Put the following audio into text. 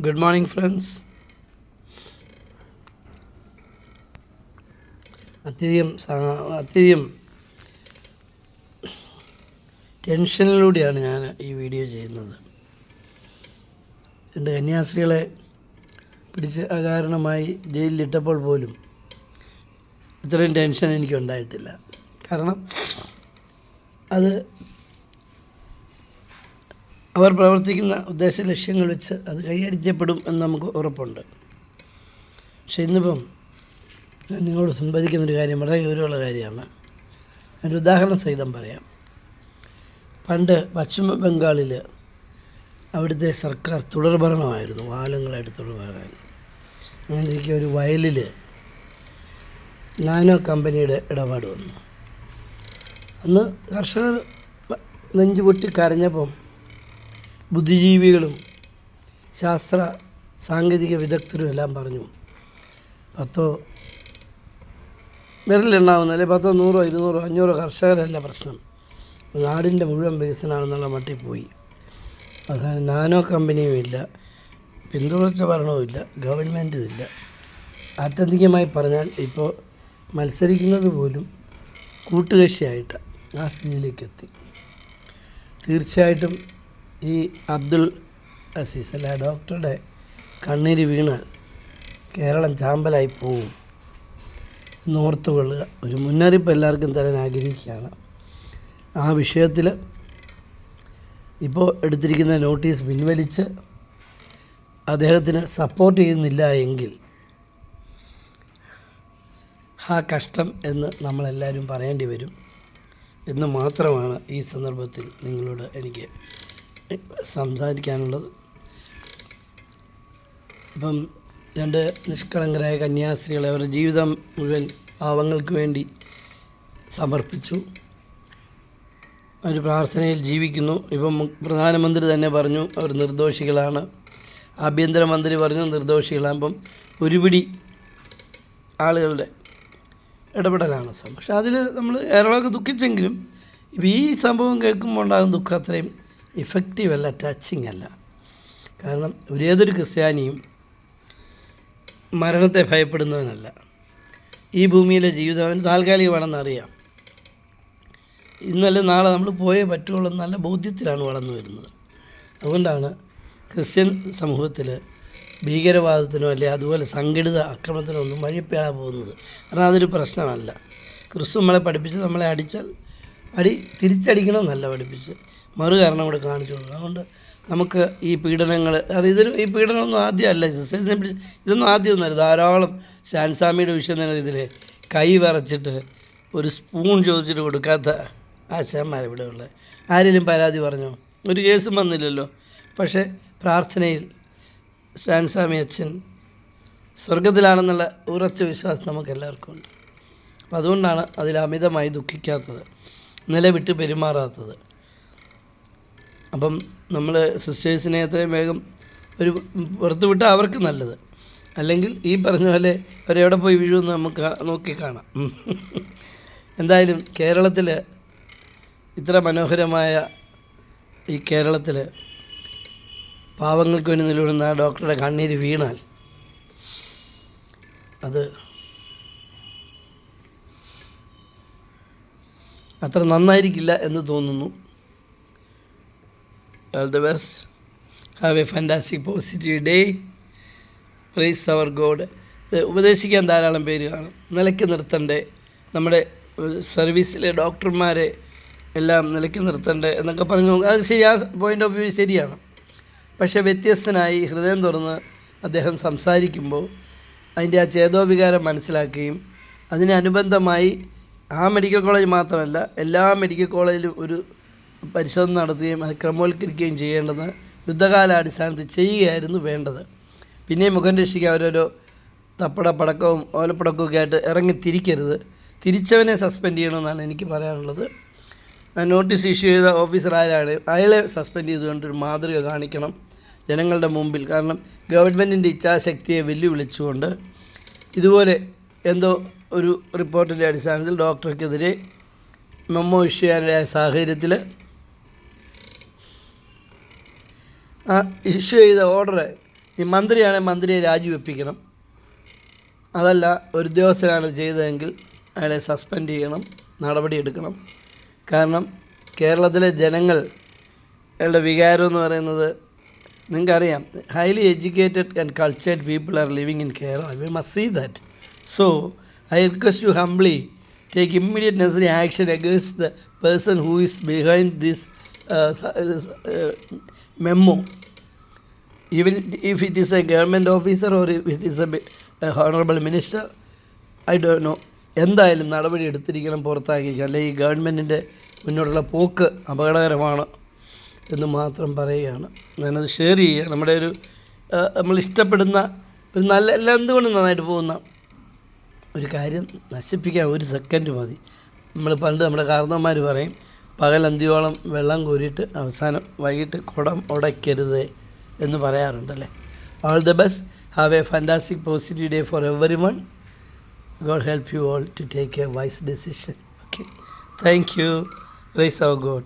Good morning, friends. അത്യധികം ടെൻഷനിലൂടെയാണ് ഞാൻ ഈ വീഡിയോ ചെയ്യുന്നത്. രണ്ട് കന്യാസ്ത്രീകളെ പിടിച്ച് അകാരണമായി ജയിലിലിട്ടപ്പോൾ പോലും ഇത്രയും ടെൻഷൻ എനിക്കുണ്ടായിട്ടില്ല. കാരണം അത് അവർ പ്രവർത്തിക്കുന്ന ഉദ്ദേശ ലക്ഷ്യങ്ങൾ വെച്ച് അത് കൈകാര്യപ്പെടും എന്ന് നമുക്ക് ഉറപ്പുണ്ട്. പക്ഷെ ഇന്നിപ്പം ഞാൻ നിങ്ങളോട് സംവദിക്കുന്നൊരു കാര്യം വളരെ ഗൗരവമുള്ള കാര്യമാണ്. അതിൻ്റെ ഉദാഹരണം സഹിതം പറയാം. പണ്ട് പശ്ചിമ ബംഗാളിൽ അവിടുത്തെ സർക്കാർ തുടർഭരണമായിരുന്നു, കാലങ്ങളായിട്ട് തുടർഭരണമായിരുന്നു. അങ്ങനെയൊക്കെ ഒരു വയലിൽ നാനോ കമ്പനിയുടെ ഇടപാട് വന്നു. അന്ന് കർഷകർ നെഞ്ചു പൊട്ടി കരഞ്ഞപ്പം ബുദ്ധിജീവികളും ശാസ്ത്ര സാങ്കേതിക വിദഗ്ധരും എല്ലാം പറഞ്ഞു, 10 വിരലിലെണ്ണാവുന്ന അല്ലെങ്കിൽ 10, 100, 200, 500 കർഷകരല്ല പ്രശ്നം, നാടിൻ്റെ മുഴുവൻ വികസനമാണെന്നുള്ള മട്ടിൽ പോയി. അവസാനം നാനോ കമ്പനിയും ഇല്ല, പിന്തുടർച്ച ഭരണവും ഇല്ല, ഗവൺമെൻറ്റും ഇല്ല. ആത്യന്തികമായി പറഞ്ഞാൽ ഇപ്പോൾ മത്സരിക്കുന്നത് പോലും കൂട്ടുകക്ഷിയായിട്ട് ആ സ്ഥിതിയിലേക്ക് എത്തി. തീർച്ചയായിട്ടും ഈ അബ്ദുൾ അസീസ് അല്ല ഡോക്ടറുടെ കണ്ണീര് വീണാൽ കേരളം ചാമ്പലായി പോവും എന്നോർത്തുകൊള്ളുക. ഒരു മുന്നറിയിപ്പ് എല്ലാവർക്കും തരാൻ ആഗ്രഹിക്കുകയാണ്. ആ വിഷയത്തിൽ ഇപ്പോൾ എടുത്തിരിക്കുന്ന നോട്ടീസ് പിൻവലിച്ച് അദ്ദേഹത്തിന് സപ്പോർട്ട് ചെയ്യുന്നില്ല എങ്കിൽ ആ കഷ്ടം എന്ന് നമ്മളെല്ലാവരും പറയേണ്ടി വരും എന്ന് മാത്രമാണ് ഈ സന്ദർഭത്തിൽ നിങ്ങളോട് എനിക്ക് സംസാരിക്കാനുള്ളത്. ഇപ്പം 2 നിഷ്കളങ്കരായ കന്യാസ്ത്രീകളെ അവരുടെ ജീവിതം മുഴുവൻ പാവങ്ങൾക്ക് വേണ്ടി സമർപ്പിച്ചു. അവർ പ്രാർത്ഥനയിൽ ജീവിക്കുന്നു. ഇപ്പം പ്രധാനമന്ത്രി തന്നെ പറഞ്ഞു അവർ നിർദോഷികളാണ്, ആഭ്യന്തരമന്ത്രി പറഞ്ഞു നിർദോഷികളാണ്. അപ്പം ഒരുപിടി ആളുകളുടെ ഇടപെടലാണ് സംഭവം. പക്ഷെ അതിൽ നമ്മൾ കേരളമൊക്കെ ദുഃഖിച്ചെങ്കിലും ഇപ്പോൾ ഈ സംഭവം കേൾക്കുമ്പോൾ ഉണ്ടാകുന്ന ദുഃഖം അത്രയും ഇഫക്റ്റീവ് അല്ല, ടച്ചിങ് അല്ല. കാരണം ഏതൊരു ക്രിസ്ത്യാനിയും മരണത്തെ ഭയപ്പെടുന്നവനല്ല. ഈ ഭൂമിയിലെ ജീവിതം അവന് താൽക്കാലികമാണെന്നറിയാം. ഇന്നലെ നാളെ നമ്മൾ പോയേ പറ്റുള്ളൂ നല്ല ബോധ്യത്തിലാണ് വളർന്നു വരുന്നത്. അതുകൊണ്ടാണ് ക്രിസ്ത്യൻ സമൂഹത്തിൽ ഭീകരവാദത്തിനോ അല്ലെങ്കിൽ അതുപോലെ സംഘടിത ആക്രമണത്തിനോ ഒന്നും വഴിപ്പെടാൻ പോകുന്നത്. കാരണം അതൊരു പ്രശ്നമല്ല. ക്രിസ്തു നമ്മളെ പഠിപ്പിച്ച് നമ്മളെ അടിച്ചാൽ തിരിച്ചടിക്കണമെന്നല്ല പഠിപ്പിച്ച്, കാരണം കൂടെ കാണിച്ചു കൊടുക്കണം. അതുകൊണ്ട് നമുക്ക് ഈ പീഡനങ്ങൾ ഈ പീഡനമൊന്നും ആദ്യമല്ല, ഇതൊന്നും ആദ്യമൊന്നുമല്ല. ധാരാളം ശാൻസാമിയുടെ വിഷയം തന്നെ ഇതിൽ കൈ വിറച്ചിട്ട് ഒരു സ്പൂൺ ചോദിച്ചിട്ട് കൊടുക്കാത്ത ആശാന്മാരിവിടെ ഉള്ളത്. ആരെങ്കിലും പരാതി പറഞ്ഞോ? ഒരു കേസും വന്നില്ലല്ലോ. പക്ഷേ പ്രാർത്ഥനയിൽ ശാൻസാമി അച്ഛൻ സ്വർഗത്തിലാണെന്നുള്ള ഉറച്ച വിശ്വാസം നമുക്ക് എല്ലാവർക്കും ഉണ്ട്. അപ്പം അതുകൊണ്ടാണ് അതിൽ അമിതമായി ദുഃഖിക്കാത്തത്, നിലവിട്ട് പെരുമാറാത്തത്. അപ്പം നമ്മൾ സിസ്റ്റേഴ്സിനെ എത്രയും വേഗം ഒരു പുറത്ത് വിട്ടാൽ അവർക്ക് നല്ലത്. അല്ലെങ്കിൽ ഈ പറഞ്ഞ പോലെ അവരെവിടെ പോയി വീഴുമെന്ന് നമുക്ക് നോക്കി കാണാം. എന്തായാലും കേരളത്തിൽ ഇത്ര മനോഹരമായ ഈ കേരളത്തിൽ പാവങ്ങൾക്ക് വേണ്ടി നിലകൊള്ളുന്ന ആ ഡോക്ടറുടെ കണ്ണീര് വീണാൽ അത് അത്ര നന്നായിരിക്കില്ല എന്ന് തോന്നുന്നു. All the best. Have a fantastic positive day. Praise our God. ഉപദേശിക്കാൻ ധാരാളം പേര് കാണും. നിലയ്ക്ക് നിർത്തണ്ടേ, നമ്മുടെ സർവീസിലെ ഡോക്ടർമാരെ എല്ലാം നിലയ്ക്ക് നിർത്തണ്ടേ എന്നൊക്കെ പറഞ്ഞു. അത് ആ പോയിൻ്റ് ഓഫ് വ്യൂ ശരിയാണ്. പക്ഷേ വ്യത്യസ്തനായി ഹൃദയം തുറന്ന് അദ്ദേഹം സംസാരിക്കുമ്പോൾ അതിൻ്റെ ആ ചേതോവികാരം മനസ്സിലാക്കുകയും അതിനനുബന്ധമായി ആ മെഡിക്കൽ കോളേജ് മാത്രമല്ല എല്ലാ മെഡിക്കൽ കോളേജിലും ഒരു പരിശോധന നടത്തുകയും അത് ക്രമവൽക്കരിക്കുകയും ചെയ്യേണ്ടത് യുദ്ധകാലാടിസ്ഥാനത്തിൽ ചെയ്യുകയായിരുന്നു വേണ്ടത്. പിന്നെയും മുഖം രക്ഷിക്കാൻ ഓരോരോ പടക്കവും ഓലപ്പടക്കമൊക്കെ ആയിട്ട് ഇറങ്ങി തിരിക്കരുത്. തിരിച്ചവനെ സസ്പെൻഡ് ചെയ്യണമെന്നാണ് എനിക്ക് പറയാനുള്ളത്. നോട്ടീസ് ഇഷ്യൂ ചെയ്ത ഓഫീസർ ആരാണ്, അയാളെ സസ്പെൻഡ് ചെയ്തുകൊണ്ടൊരു മാതൃക കാണിക്കണം ജനങ്ങളുടെ മുമ്പിൽ. കാരണം ഗവൺമെൻറ്റിൻ്റെ ഇച്ഛാശക്തിയെ വെല്ലുവിളിച്ചുകൊണ്ട് ഇതുപോലെ എന്തോ ഒരു റിപ്പോർട്ടിൻ്റെ അടിസ്ഥാനത്തിൽ ഡോക്ടർക്കെതിരെ മെമ്മോ ഇഷ്യൂ ചെയ്യാനിടയായ സാഹചര്യത്തിൽ ആ ഇഷ്യൂ ചെയ്ത ഓർഡർ ഈ മന്ത്രിയാണെങ്കിൽ മന്ത്രിയെ രാജിവെപ്പിക്കണം. അതല്ല ഒരു ഉദ്യോഗസ്ഥനാണ് ചെയ്തതെങ്കിൽ അയാളെ സസ്പെൻഡ് ചെയ്യണം, നടപടിയെടുക്കണം. കാരണം കേരളത്തിലെ ജനങ്ങളുടെ വികാരം എന്ന് പറയുന്നത് നിങ്ങൾക്കറിയാം. Highly educated and cultured people are living in Kerala. We must see that. So I request you humbly take immediate necessary action against the person who is behind this memo. Even if it is a government officer or if it is a honorable minister, I don't know. എന്തായാലും നടപടി എടുത്തിരിക്കണം, പുറത്താക്കിയിരിക്കണം. അല്ലെങ്കിൽ ഈ ഗവൺമെൻറ്റിൻ്റെ മുന്നോട്ടുള്ള പോക്ക് അപകടകരമാണ് എന്ന് മാത്രം പറയുകയാണ്. ഞാനത് ഷെയർ ചെയ്യുക. നമ്മുടെ ഒരു നമ്മളിഷ്ടപ്പെടുന്ന ഒരു നല്ല എല്ലാം എന്തുകൊണ്ടും നന്നായിട്ട് പോകുന്ന ഒരു കാര്യം നശിപ്പിക്കാൻ ഒരു സെക്കൻഡ് മതി. നമ്മൾ പണ്ട് നമ്മുടെ കാരണവന്മാർ പറയും, പകലന്തിയോളം വെള്ളം കോരിയിട്ട് അവസാനം വൈകിട്ട് കുടം ഉടയ്ക്കരുത് എന്ന് പറയാറുണ്ടല്ലേ. All the best. Have a fantastic positive day for everyone. God help you all to take a wise decision. Okay. Thank you. Praise our God.